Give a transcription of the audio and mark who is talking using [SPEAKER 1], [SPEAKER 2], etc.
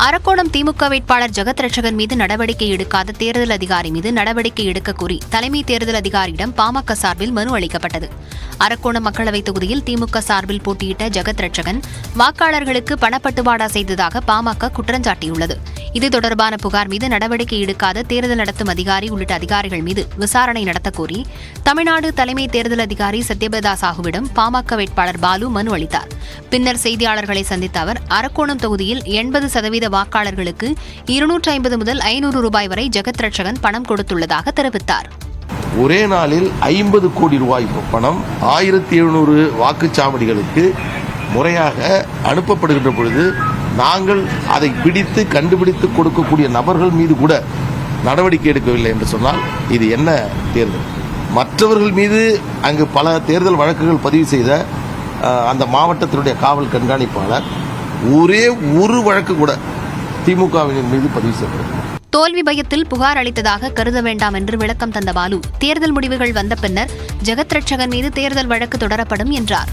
[SPEAKER 1] அரக்கோணம் திமுக வேட்பாளர் ஜெகத் ரட்சகன் மீது நடவடிக்கை எடுக்காத தேர்தல் அதிகாரி மீது நடவடிக்கை எடுக்க கோரி தலைமை தேர்தல் அதிகாரியிடம் பாமக சார்பில் மனு அளிக்கப்பட்டது. அரக்கோணம் மக்களவைத் தொகுதியில் திமுக சார்பில் போட்டியிட்ட ஜெகத் ரட்சகன் வாக்காளர்களுக்கு பணப்பட்டுவாடா செய்ததாக பாமக குற்றஞ்சாட்டியுள்ளது. இது தொடர்பான புகார் மீது நடவடிக்கை எடுக்காத தேர்தல் நடத்தும் அதிகாரி உள்ளிட்ட அதிகாரிகள் மீது விசாரணை நடத்தக் கோரி தமிழ்நாடு தலைமை தேர்தல் அதிகாரி சத்யபிரதா சாஹூவிடம் பாமக வேட்பாளர் பாலு மனு அளித்தார். பின்னர் செய்தியாளர்களை சந்தித்த அவர், அரக்கோணம் தொகுதியில் 80% வாக்காளர்களுக்கு 250 முதல் 500 ரூபாய் வரை ஜெகத் ரட்சகன் பணம் கொடுத்துள்ளதாக தெரிவித்தார்.
[SPEAKER 2] ஒரே நாளில் 50 கோடி ரூபாய் பணம் 1700 வாக்குச்சாவடிகளுக்கு முறையாக அனுப்பப்படுகின்ற பொழுது நாங்கள் அதை பிடித்து கண்டுபிடித்து கொடுக்கக்கூடிய நபர்கள் மீது கூட நடவடிக்கை எடுக்கவில்லை என்று சொன்னால் இது என்ன தேர்தல்? மற்றவர்கள் மீது அங்கு பல தேர்தல் வழக்குகள் பதிவு செய்த அந்த மாவட்டத்தினுடைய காவல் கண்காணிப்பாளர் ஒரே ஒரு வழக்கு கூட திமுகவினர் மீது பதிவு செய்யப்படும்.
[SPEAKER 1] தோல்வி பயத்தில் புகார் அளித்ததாக கருத வேண்டாம் என்று விளக்கம் தந்த பாலு, தேர்தல் முடிவுகள் வந்த பின்னர் ஜெகத் ரட்சகன் மீது தேர்தல் வழக்கு தொடரப்படும் என்றார்.